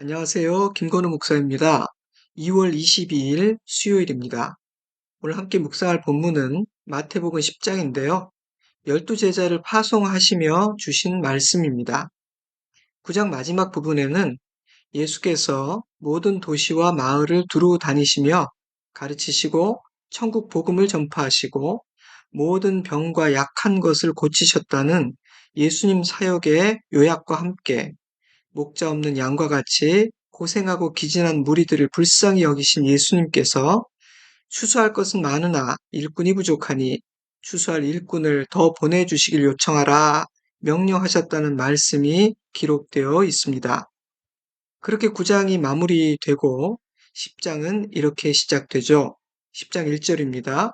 안녕하세요. 김건우 목사입니다. 2월 22일 수요일입니다. 오늘 함께 묵상할 본문은 마태복음 10장인데요. 12제자를 파송하시며 주신 말씀입니다. 9장 마지막 부분에는 예수께서 모든 도시와 마을을 두루 다니시며 가르치시고 천국 복음을 전파하시고 모든 병과 약한 것을 고치셨다는 예수님 사역의 요약과 함께 목자 없는 양과 같이 고생하고 기진한 무리들을 불쌍히 여기신 예수님께서 추수할 것은 많으나 일꾼이 부족하니 추수할 일꾼을 더 보내주시길 요청하라 명령하셨다는 말씀이 기록되어 있습니다. 그렇게 9장이 마무리되고 10장은 이렇게 시작되죠. 10장 1절입니다.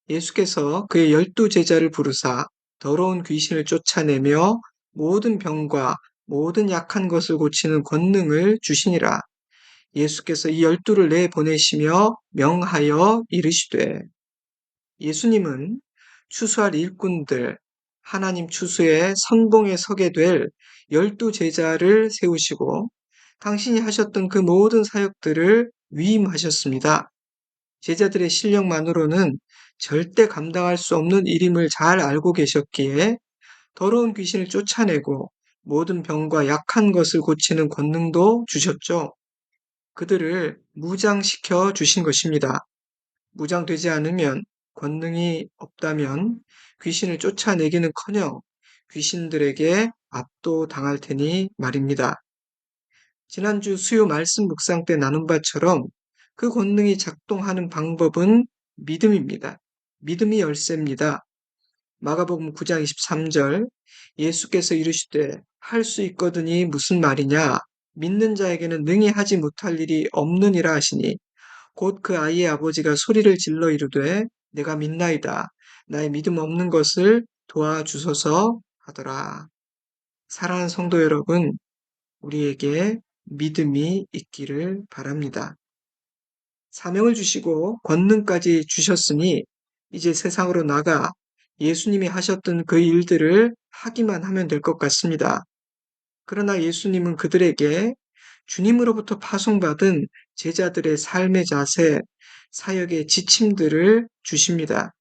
예수께서 그의 12제자를 부르사 더러운 귀신을 쫓아내며 모든 병과 모든 약한 것을 고치는 권능을 주시니라. 예수께서 이 12를 내보내시며 명하여 이르시되, 예수님은 추수할 일꾼들, 하나님 추수의 선봉에 서게 될 12제자를 세우시고 당신이 하셨던 그 모든 사역들을 위임하셨습니다. 제자들의 실력만으로는 절대 감당할 수 없는 일임을 잘 알고 계셨기에 더러운 귀신을 쫓아내고 모든 병과 약한 것을 고치는 권능도 주셨죠. 그들을 무장시켜 주신 것입니다. 무장되지 않으면, 권능이 없다면 귀신을 쫓아내기는커녕 귀신들에게 압도당할 테니 말입니다. 지난주 수요 말씀 묵상 때 나눈 바처럼 그 권능이 작동하는 방법은 믿음입니다. 믿음이 열쇠입니다. 마가복음 9장 23절, 예수께서 이르시되 할 수 있거든이 무슨 말이냐, 믿는 자에게는 능히 하지 못할 일이 없느니라 하시니 곧 그 아이의 아버지가 소리를 질러 이르되 내가 믿나이다, 나의 믿음 없는 것을 도와주소서 하더라. 사랑하는 성도 여러분, 우리에게 믿음이 있기를 바랍니다. 사명을 주시고 권능까지 주셨으니 이제 세상으로 나가 예수님이 하셨던 그 일들을 하기만 하면 될 것 같습니다. 그러나 예수님은 그들에게 주님으로부터 파송받은 제자들의 삶의 자세, 사역의 지침들을 주십니다.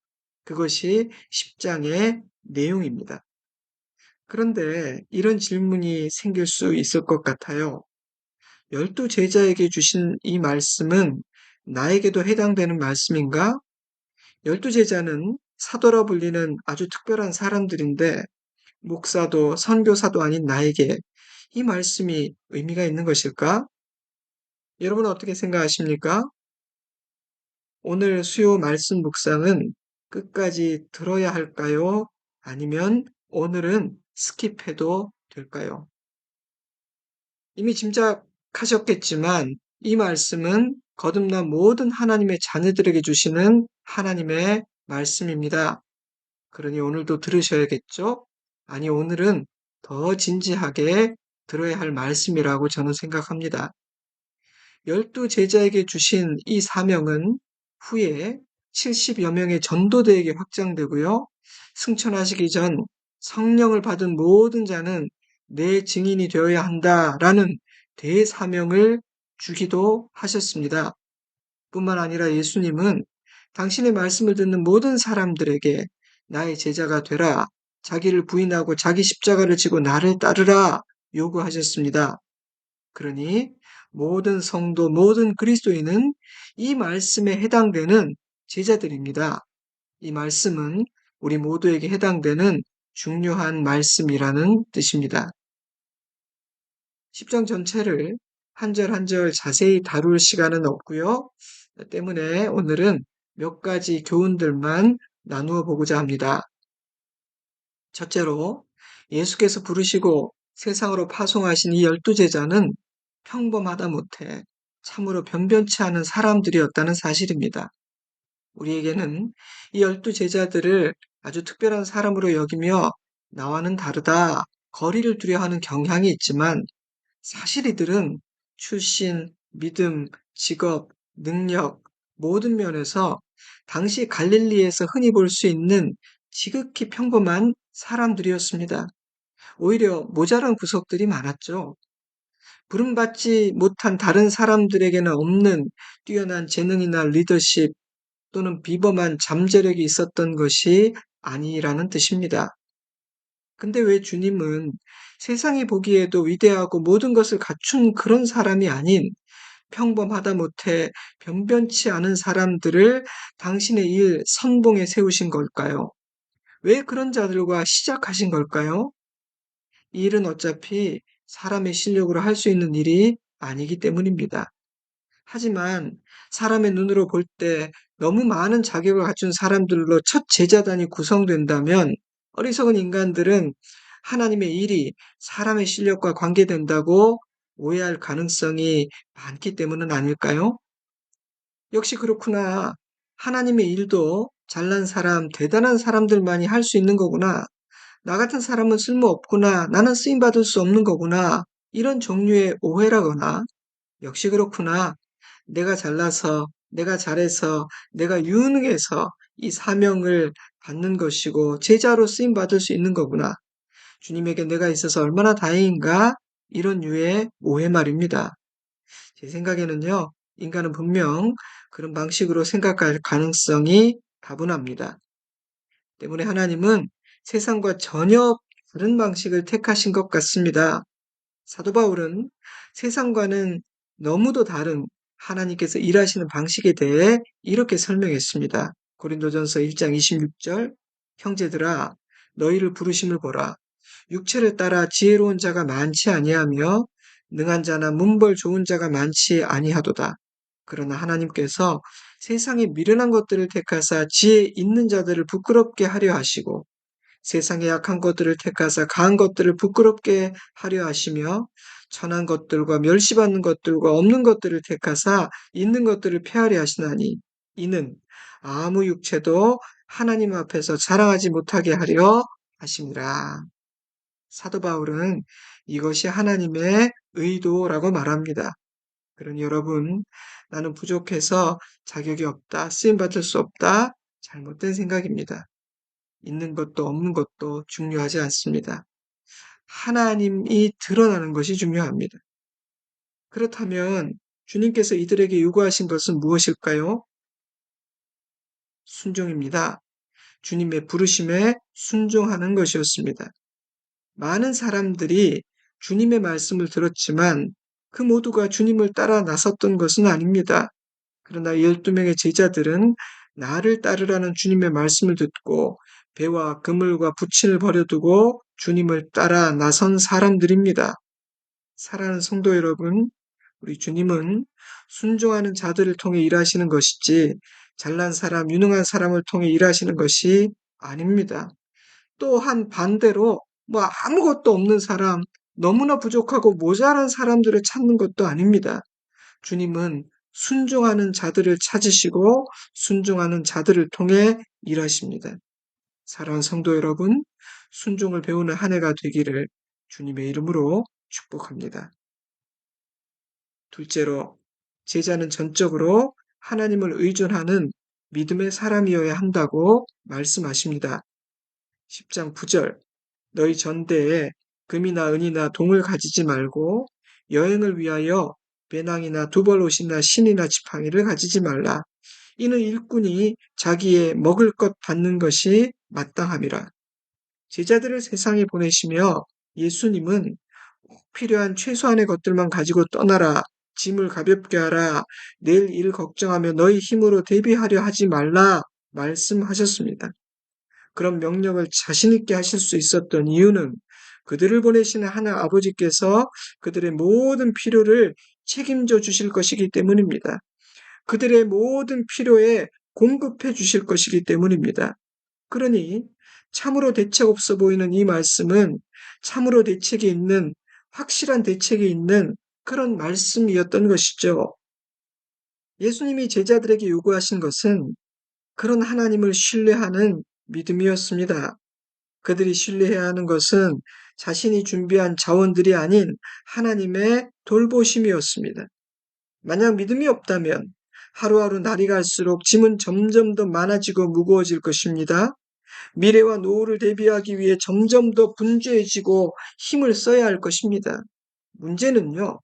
그것이 10장의 내용입니다. 그런데 이런 질문이 생길 수 있을 것 같아요. 12제자에게 주신 이 말씀은 나에게도 해당되는 말씀인가? 12제자는 사도라 불리는 아주 특별한 사람들인데 목사도 선교사도 아닌 나에게 이 말씀이 의미가 있는 것일까? 여러분은 어떻게 생각하십니까? 오늘 수요 말씀 묵상은 끝까지 들어야 할까요? 아니면 오늘은 스킵해도 될까요? 이미 짐작하셨겠지만 이 말씀은 거듭난 모든 하나님의 자녀들에게 주시는 하나님의 말씀입니다. 그러니 오늘도 들으셔야겠죠? 아니, 오늘은 더 진지하게 들어야 할 말씀이라고 저는 생각합니다. 12제자에게 주신 이 사명은 후에 70여 명의 전도대에게 확장되고요. 승천하시기 전 성령을 받은 모든 자는 내 증인이 되어야 한다라는 대사명을 주기도 하셨습니다. 뿐만 아니라 예수님은 당신의 말씀을 듣는 모든 사람들에게 나의 제자가 되라, 자기를 부인하고 자기 십자가를 지고 나를 따르라 요구하셨습니다. 그러니 모든 성도, 모든 그리스도인은 이 말씀에 해당되는 제자들입니다. 이 말씀은 우리 모두에게 해당되는 중요한 말씀이라는 뜻입니다. 10장 전체를 한 절 한 절 자세히 다룰 시간은 없고요. 때문에 오늘은 몇 가지 교훈들만 나누어 보고자 합니다. 첫째로 예수께서 부르시고 세상으로 파송하신 이 12제자는 평범하다 못해 참으로 변변치 않은 사람들이었다는 사실입니다. 우리에게는 이 12제자들을 아주 특별한 사람으로 여기며 나와는 다르다, 거리를 두려 하는 경향이 있지만 사실 이들은 출신, 믿음, 직업, 능력, 모든 면에서 당시 갈릴리에서 흔히 볼 수 있는 지극히 평범한 사람들이었습니다. 오히려 모자란 구석들이 많았죠. 부름받지 못한 다른 사람들에게는 없는 뛰어난 재능이나 리더십 또는 비범한 잠재력이 있었던 것이 아니라는 뜻입니다. 근데 왜 주님은 세상이 보기에도 위대하고 모든 것을 갖춘 그런 사람이 아닌 평범하다 못해 변변치 않은 사람들을 당신의 일 선봉에 세우신 걸까요? 왜 그런 자들과 시작하신 걸까요? 이 일은 어차피 사람의 실력으로 할 수 있는 일이 아니기 때문입니다. 하지만 사람의 눈으로 볼 때 너무 많은 자격을 갖춘 사람들로 첫 제자단이 구성된다면 어리석은 인간들은 하나님의 일이 사람의 실력과 관계된다고 오해할 가능성이 많기 때문은 아닐까요? 역시 그렇구나. 하나님의 일도 잘난 사람, 대단한 사람들만이 할 수 있는 거구나. 나 같은 사람은 쓸모없구나. 나는 쓰임받을 수 없는 거구나. 이런 종류의 오해라거나 역시 그렇구나. 내가 잘나서, 내가 잘해서, 내가 유능해서 이 사명을 받는 것이고 제자로 쓰임 받을 수 있는 거구나. 주님에게 내가 있어서 얼마나 다행인가? 이런 류의 오해 말입니다. 제 생각에는요, 인간은 분명 그런 방식으로 생각할 가능성이 다분합니다. 때문에 하나님은 세상과 전혀 다른 방식을 택하신 것 같습니다. 사도 바울은 세상과는 너무도 다른 하나님께서 일하시는 방식에 대해 이렇게 설명했습니다. 고린도전서 1장 26절 형제들아 너희를 부르심을 보라. 육체를 따라 지혜로운 자가 많지 아니하며 능한 자나 문벌 좋은 자가 많지 아니하도다. 그러나 하나님께서 세상의 미련한 것들을 택하사 지혜 있는 자들을 부끄럽게 하려 하시고 세상의 약한 것들을 택하사 강한 것들을 부끄럽게 하려 하시며 천한 것들과 멸시받는 것들과 없는 것들을 택하사 있는 것들을 폐하려 하시나니 이는 아무 육체도 하나님 앞에서 자랑하지 못하게 하려 하심이라. 사도 바울은 이것이 하나님의 의도라고 말합니다. 그러니 여러분, 나는 부족해서 자격이 없다, 쓰임받을 수 없다, 잘못된 생각입니다. 있는 것도 없는 것도 중요하지 않습니다. 하나님이 드러나는 것이 중요합니다. 그렇다면 주님께서 이들에게 요구하신 것은 무엇일까요? 순종입니다. 주님의 부르심에 순종하는 것이었습니다. 많은 사람들이 주님의 말씀을 들었지만 그 모두가 주님을 따라 나섰던 것은 아닙니다. 그러나 12명의 제자들은 나를 따르라는 주님의 말씀을 듣고 배와 그물과 부친을 버려두고 주님을 따라 나선 사람들입니다. 사랑하는 성도 여러분, 우리 주님은 순종하는 자들을 통해 일하시는 것이지 잘난 사람, 유능한 사람을 통해 일하시는 것이 아닙니다. 또한 반대로 뭐 아무것도 없는 사람, 너무나 부족하고 모자란 사람들을 찾는 것도 아닙니다. 주님은 순종하는 자들을 찾으시고 순종하는 자들을 통해 일하십니다. 사랑하는 성도 여러분, 순종을 배우는 한 해가 되기를 주님의 이름으로 축복합니다. 둘째로, 제자는 전적으로 하나님을 의존하는 믿음의 사람이어야 한다고 말씀하십니다. 10장 9절, 너희 전대에 금이나 은이나 동을 가지지 말고 여행을 위하여 배낭이나 두벌옷이나 신이나 지팡이를 가지지 말라. 이는 일꾼이 자기의 먹을 것 받는 것이 마땅함이라. 제자들을 세상에 보내시며 예수님은 꼭 필요한 최소한의 것들만 가지고 떠나라. 짐을 가볍게 하라. 내일 일 걱정하며 너희 힘으로 대비하려 하지 말라. 말씀하셨습니다. 그런 명령을 자신 있게 하실 수 있었던 이유는 그들을 보내시는 하나님 아버지께서 그들의 모든 필요를 책임져 주실 것이기 때문입니다. 그들의 모든 필요에 공급해 주실 것이기 때문입니다. 그러니 참으로 대책 없어 보이는 이 말씀은 참으로 대책이 있는, 확실한 대책이 있는 그런 말씀이었던 것이죠. 예수님이 제자들에게 요구하신 것은 그런 하나님을 신뢰하는 믿음이었습니다. 그들이 신뢰해야 하는 것은 자신이 준비한 자원들이 아닌 하나님의 돌보심이었습니다. 만약 믿음이 없다면 하루하루 날이 갈수록 짐은 점점 더 많아지고 무거워질 것입니다. 미래와 노후를 대비하기 위해 점점 더 분주해지고 힘을 써야 할 것입니다. 문제는요,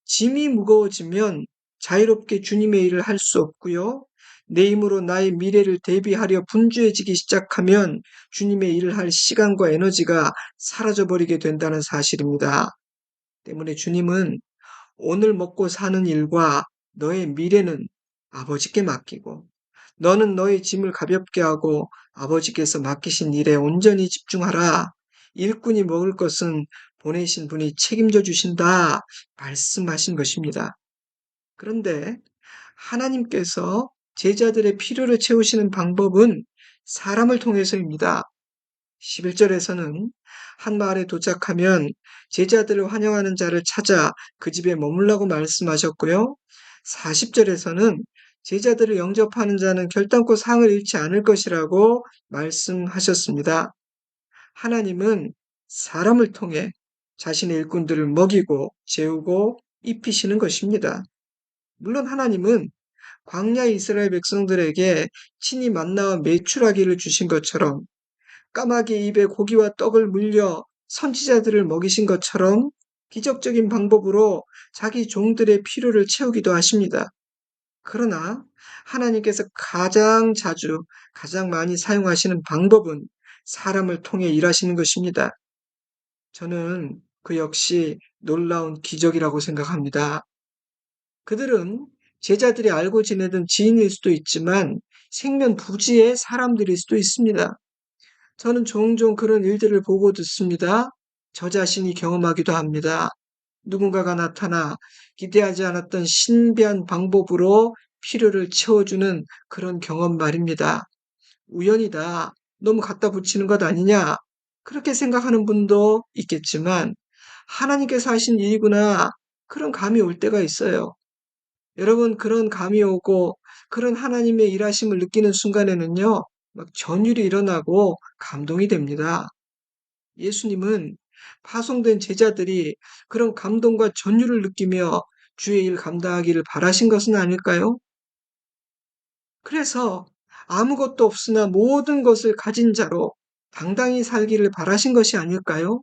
짐이 무거워지면 자유롭게 주님의 일을 할 수 없고요. 내 힘으로 나의 미래를 대비하려 분주해지기 시작하면 주님의 일을 할 시간과 에너지가 사라져버리게 된다는 사실입니다. 때문에 주님은 오늘 먹고 사는 일과 너의 미래는 아버지께 맡기고 너는 너의 짐을 가볍게 하고 아버지께서 맡기신 일에 온전히 집중하라. 일꾼이 먹을 것은 보내신 분이 책임져 주신다. 말씀하신 것입니다. 그런데 하나님께서 제자들의 필요를 채우시는 방법은 사람을 통해서입니다. 11절에서는 한 마을에 도착하면 제자들을 환영하는 자를 찾아 그 집에 머물라고 말씀하셨고요. 40절에서는 제자들을 영접하는 자는 결단코 상을 잃지 않을 것이라고 말씀하셨습니다. 하나님은 사람을 통해 자신의 일꾼들을 먹이고 재우고 입히시는 것입니다. 물론 하나님은 광야 이스라엘 백성들에게 친히 만나와 메추라기를 주신 것처럼 까마귀 입에 고기와 떡을 물려 선지자들을 먹이신 것처럼 기적적인 방법으로 자기 종들의 필요를 채우기도 하십니다. 그러나 하나님께서 가장 자주, 가장 많이 사용하시는 방법은 사람을 통해 일하시는 것입니다. 저는 그 역시 놀라운 기적이라고 생각합니다. 그들은 제자들이 알고 지내던 지인일 수도 있지만 생면 부지의 사람들일 수도 있습니다. 저는 종종 그런 일들을 보고 듣습니다. 저 자신이 경험하기도 합니다. 누군가가 나타나 기대하지 않았던 신비한 방법으로 필요를 채워주는 그런 경험 말입니다. 우연이다. 너무 갖다 붙이는 것 아니냐? 그렇게 생각하는 분도 있겠지만 하나님께서 하신 일이구나. 그런 감이 올 때가 있어요. 여러분, 그런 감이 오고 그런 하나님의 일하심을 느끼는 순간에는요, 막 전율이 일어나고 감동이 됩니다. 예수님은 파송된 제자들이 그런 감동과 전율을 느끼며 주의 일 감당하기를 바라신 것은 아닐까요? 그래서 아무것도 없으나 모든 것을 가진 자로 당당히 살기를 바라신 것이 아닐까요?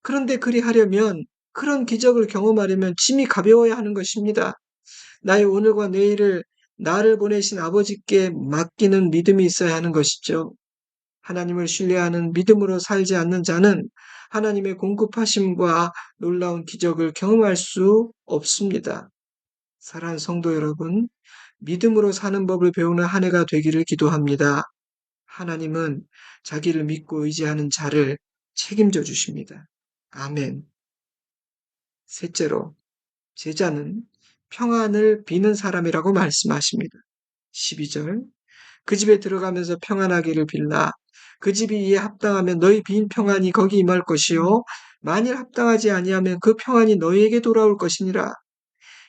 그런데 그리하려면 그런 기적을 경험하려면 짐이 가벼워야 하는 것입니다. 나의 오늘과 내일을 나를 보내신 아버지께 맡기는 믿음이 있어야 하는 것이죠. 하나님을 신뢰하는 믿음으로 살지 않는 자는 하나님의 공급하심과 놀라운 기적을 경험할 수 없습니다. 사랑하는 성도 여러분, 믿음으로 사는 법을 배우는 한 해가 되기를 기도합니다. 하나님은 자기를 믿고 의지하는 자를 책임져 주십니다. 아멘. 셋째로, 제자는 평안을 비는 사람이라고 말씀하십니다. 12절. 그 집에 들어가면서 평안하기를 빌라. 그 집이 이에 합당하면 너희 빈 평안이 거기 임할 것이요 만일 합당하지 아니하면 그 평안이 너희에게 돌아올 것이니라.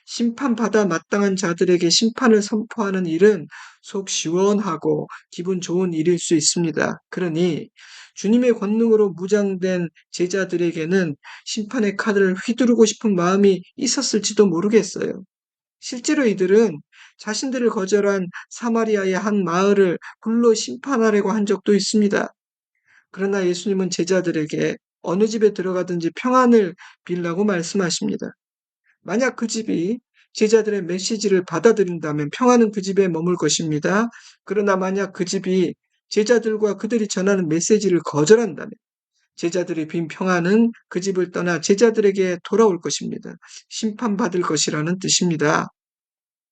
심판받아 마땅한 자들에게 심판을 선포하는 일은 속 시원하고 기분 좋은 일일 수 있습니다. 그러니 주님의 권능으로 무장된 제자들에게는 심판의 카드를 휘두르고 싶은 마음이 있었을지도 모르겠어요. 실제로 이들은 자신들을 거절한 사마리아의 한 마을을 불로 심판하려고 한 적도 있습니다. 그러나 예수님은 제자들에게 어느 집에 들어가든지 평안을 빌라고 말씀하십니다. 만약 그 집이 제자들의 메시지를 받아들인다면 평안은 그 집에 머물 것입니다. 그러나 만약 그 집이 제자들과 그들이 전하는 메시지를 거절한다면 제자들의 빈 평안은 그 집을 떠나 제자들에게 돌아올 것입니다. 심판받을 것이라는 뜻입니다.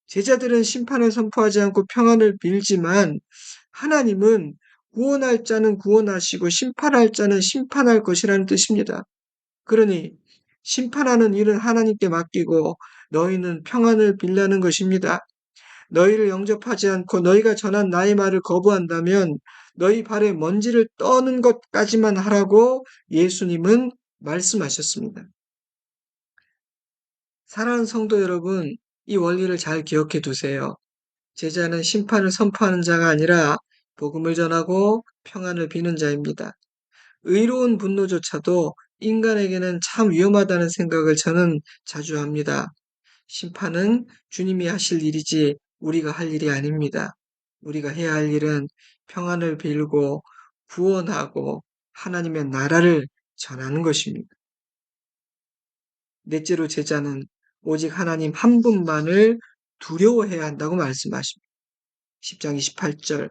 제자들은 심판을 선포하지 않고 평안을 빌지만 하나님은 구원할 자는 구원하시고 심판할 자는 심판할 것이라는 뜻입니다. 그러니 심판하는 일은 하나님께 맡기고 너희는 평안을 빌라는 것입니다. 너희를 영접하지 않고 너희가 전한 나의 말을 거부한다면 너희 발에 먼지를 떠는 것까지만 하라고 예수님은 말씀하셨습니다. 사랑하는 성도 여러분, 이 원리를 잘 기억해 두세요. 제자는 심판을 선포하는 자가 아니라 복음을 전하고 평안을 비는 자입니다. 의로운 분노조차도 인간에게는 참 위험하다는 생각을 저는 자주 합니다. 심판은 주님이 하실 일이지 우리가 할 일이 아닙니다. 우리가 해야 할 일은 평안을 빌고 구원하고 하나님의 나라를 전하는 것입니다. 넷째로 제자는 오직 하나님 한 분만을 두려워해야 한다고 말씀하십니다. 10장 28절.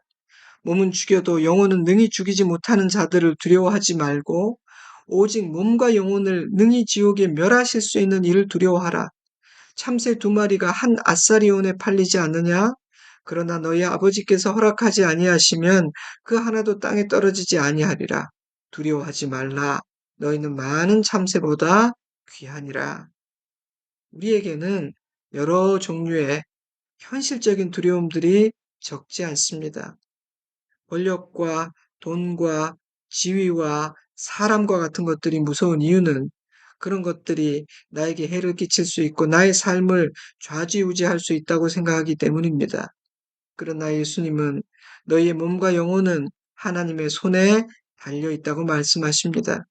몸은 죽여도 영혼은 능히 죽이지 못하는 자들을 두려워하지 말고 오직 몸과 영혼을 능히 지옥에 멸하실 수 있는 이를 두려워하라. 참새 2마리가 한 아사리온에 팔리지 않느냐? 그러나 너희 아버지께서 허락하지 아니하시면 그 하나도 땅에 떨어지지 아니하리라. 두려워하지 말라. 너희는 많은 참새보다 귀하니라. 우리에게는 여러 종류의 현실적인 두려움들이 적지 않습니다. 권력과 돈과 지위와 사람과 같은 것들이 무서운 이유는 그런 것들이 나에게 해를 끼칠 수 있고 나의 삶을 좌지우지할 수 있다고 생각하기 때문입니다. 그러나 예수님은 너희의 몸과 영혼은 하나님의 손에 달려 있다고 말씀하십니다.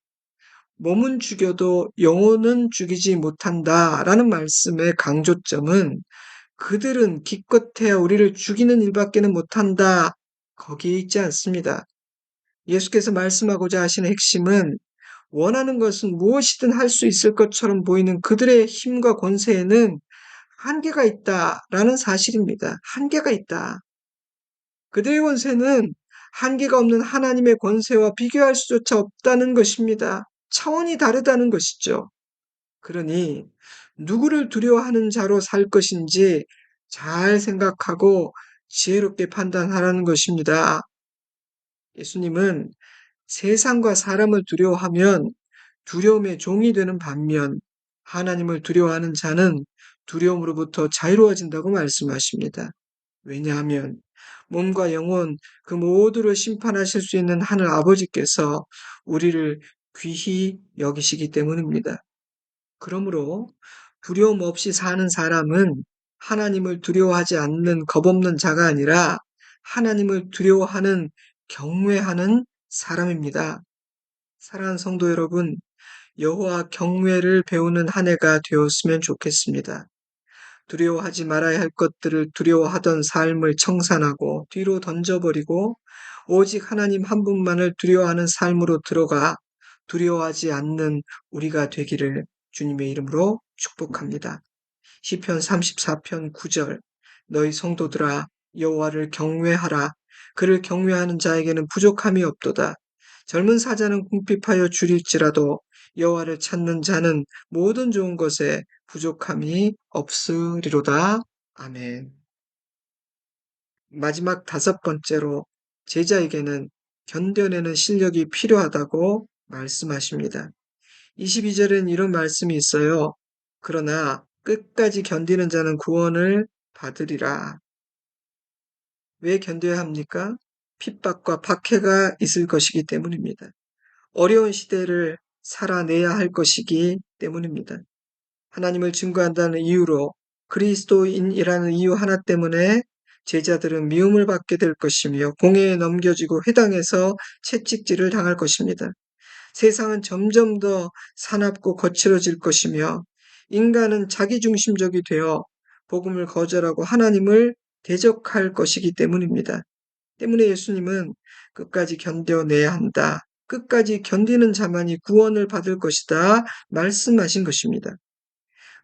몸은 죽여도 영혼은 죽이지 못한다라는 말씀의 강조점은 그들은 기껏해야 우리를 죽이는 일밖에는 못한다. 거기에 있지 않습니다. 예수께서 말씀하고자 하시는 핵심은 원하는 것은 무엇이든 할 수 있을 것처럼 보이는 그들의 힘과 권세에는 한계가 있다라는 사실입니다. 한계가 있다. 그들의 권세는 한계가 없는 하나님의 권세와 비교할 수조차 없다는 것입니다. 차원이 다르다는 것이죠. 그러니 누구를 두려워하는 자로 살 것인지 잘 생각하고 지혜롭게 판단하라는 것입니다. 예수님은 세상과 사람을 두려워하면 두려움의 종이 되는 반면 하나님을 두려워하는 자는 두려움으로부터 자유로워진다고 말씀하십니다. 왜냐하면 몸과 영혼 그 모두를 심판하실 수 있는 하늘 아버지께서 우리를 귀히 여기시기 때문입니다. 그러므로 두려움 없이 사는 사람은 하나님을 두려워하지 않는 겁없는 자가 아니라 하나님을 두려워하는 경외하는 사람입니다. 사랑하는 성도 여러분, 여호와 경외를 배우는 한 해가 되었으면 좋겠습니다. 두려워하지 말아야 할 것들을 두려워하던 삶을 청산하고 뒤로 던져버리고 오직 하나님 한 분만을 두려워하는 삶으로 들어가 두려워하지 않는 우리가 되기를 주님의 이름으로 축복합니다. 시편 34편 9절. 너희 성도들아 여호와를 경외하라. 그를 경외하는 자에게는 부족함이 없도다. 젊은 사자는 궁핍하여 줄일지라도 여호와를 찾는 자는 모든 좋은 것에 부족함이 없으리로다. 아멘. 마지막 5번째로 제자에게는 견뎌내는 실력이 필요하다고 말씀하십니다. 22절엔 이런 말씀이 있어요. 그러나 끝까지 견디는 자는 구원을 받으리라. 왜 견뎌야 합니까? 핍박과 박해가 있을 것이기 때문입니다. 어려운 시대를 살아내야 할 것이기 때문입니다. 하나님을 증거한다는 이유로 그리스도인이라는 이유 하나 때문에 제자들은 미움을 받게 될 것이며 공회에 넘겨지고 회당에서 채찍질을 당할 것입니다. 세상은 점점 더 사납고 거칠어질 것이며 인간은 자기중심적이 되어 복음을 거절하고 하나님을 대적할 것이기 때문입니다. 때문에 예수님은 끝까지 견뎌내야 한다. 끝까지 견디는 자만이 구원을 받을 것이다. 말씀하신 것입니다.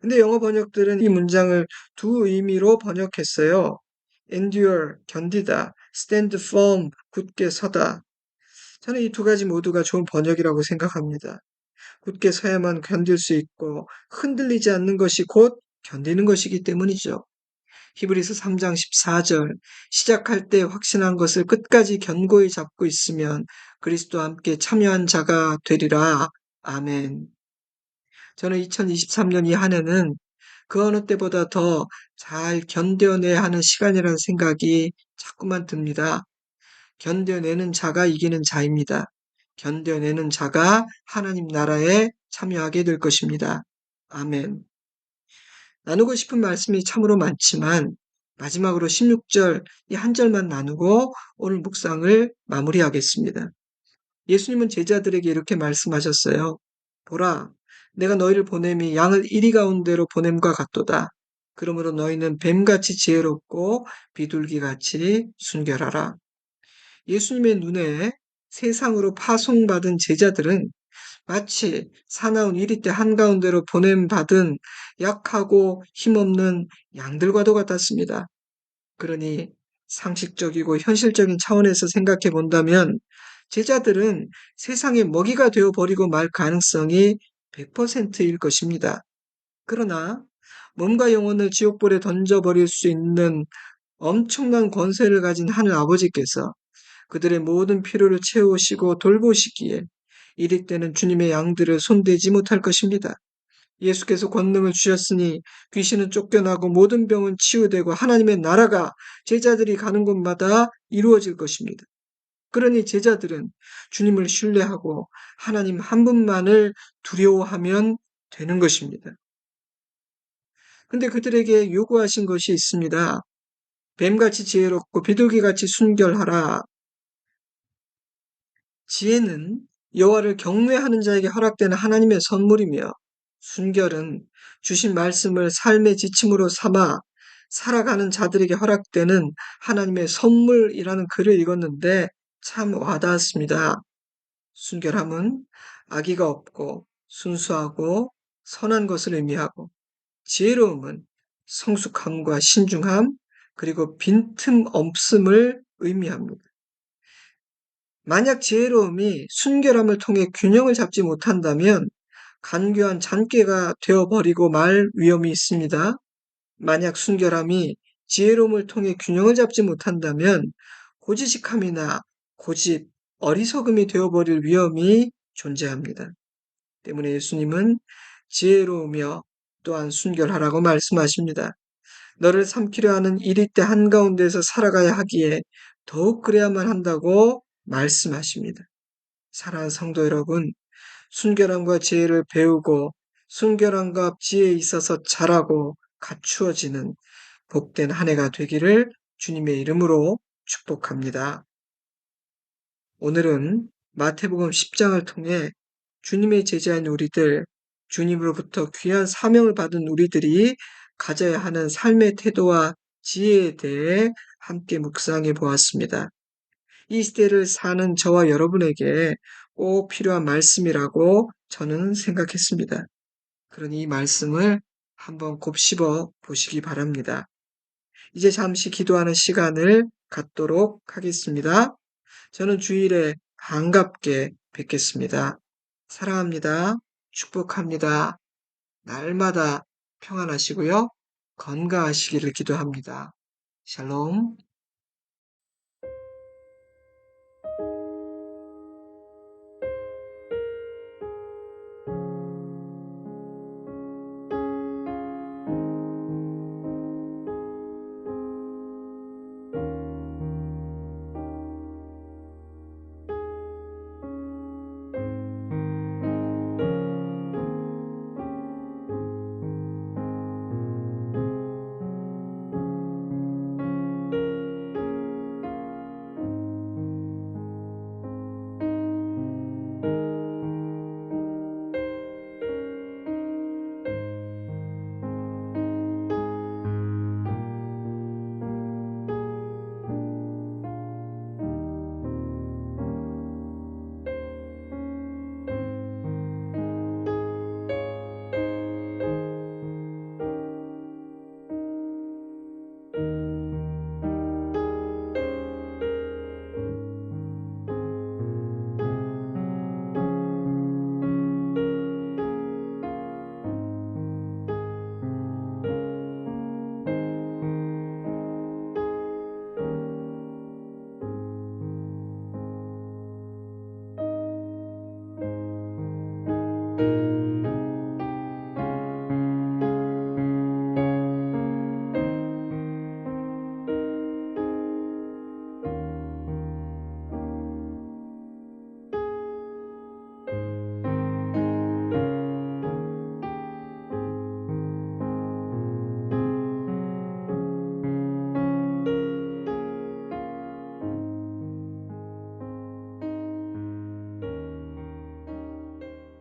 근데 영어 번역들은 이 문장을 두 의미로 번역했어요. endure, 견디다, stand firm, 굳게 서다. 저는 이 두 가지 모두가 좋은 번역이라고 생각합니다. 굳게 서야만 견딜 수 있고 흔들리지 않는 것이 곧 견디는 것이기 때문이죠. 히브리서 3장 14절 시작할 때 확신한 것을 끝까지 견고히 잡고 있으면 그리스도와 함께 참여한 자가 되리라. 아멘. 저는 2023년 이 한 해는 그 어느 때보다 더 잘 견뎌내야 하는 시간이라는 생각이 자꾸만 듭니다. 견뎌내는 자가 이기는 자입니다. 견뎌내는 자가 하나님 나라에 참여하게 될 것입니다. 아멘. 나누고 싶은 말씀이 참으로 많지만 마지막으로 16절 이 한 절만 나누고 오늘 묵상을 마무리하겠습니다. 예수님은 제자들에게 이렇게 말씀하셨어요. 보라, 내가 너희를 보냄이 양을 이리 가운데로 보냄과 같도다. 그러므로 너희는 뱀같이 지혜롭고 비둘기같이 순결하라. 예수님의 눈에 세상으로 파송받은 제자들은 마치 사나운 이리떼 한가운데로 보냄받은 약하고 힘없는 양들과도 같았습니다. 그러니 상식적이고 현실적인 차원에서 생각해 본다면 제자들은 세상의 먹이가 되어 버리고 말 가능성이 100%일 것입니다. 그러나 몸과 영혼을 지옥불에 던져버릴 수 있는 엄청난 권세를 가진 하늘 아버지께서 그들의 모든 필요를 채우시고 돌보시기에 이리 때는 주님의 양들을 손대지 못할 것입니다. 예수께서 권능을 주셨으니 귀신은 쫓겨나고 모든 병은 치유되고 하나님의 나라가 제자들이 가는 곳마다 이루어질 것입니다. 그러니 제자들은 주님을 신뢰하고 하나님 한 분만을 두려워하면 되는 것입니다. 근데 그들에게 요구하신 것이 있습니다. 뱀같이 지혜롭고 비둘기같이 순결하라. 지혜는 여호와를 경외하는 자에게 허락되는 하나님의 선물이며 순결은 주신 말씀을 삶의 지침으로 삼아 살아가는 자들에게 허락되는 하나님의 선물이라는 글을 읽었는데 참 와닿았습니다. 순결함은 악의가 없고 순수하고 선한 것을 의미하고 지혜로움은 성숙함과 신중함 그리고 빈틈 없음을 의미합니다. 만약 지혜로움이 순결함을 통해 균형을 잡지 못한다면 간교한 잔꾀가 되어버리고 말 위험이 있습니다. 만약 순결함이 지혜로움을 통해 균형을 잡지 못한다면 고지식함이나 고집, 어리석음이 되어버릴 위험이 존재합니다. 때문에 예수님은 지혜로우며 또한 순결하라고 말씀하십니다. 너를 삼키려 하는 이리때 한가운데서 살아가야 하기에 더욱 그래야만 한다고 말씀하십니다. 사랑하는 성도 여러분, 순결함과 지혜를 배우고 순결함과 지혜에 있어서 자라고 갖추어지는 복된 한 해가 되기를 주님의 이름으로 축복합니다. 오늘은 마태복음 10장을 통해 주님의 제자인 우리들, 주님으로부터 귀한 사명을 받은 우리들이 가져야 하는 삶의 태도와 지혜에 대해 함께 묵상해 보았습니다. 이 시대를 사는 저와 여러분에게 꼭 필요한 말씀이라고 저는 생각했습니다. 그러니 이 말씀을 한번 곱씹어 보시기 바랍니다. 이제 잠시 기도하는 시간을 갖도록 하겠습니다. 저는 주일에 반갑게 뵙겠습니다. 사랑합니다. 축복합니다. 날마다 평안하시고요. 건강하시기를 기도합니다. 샬롬.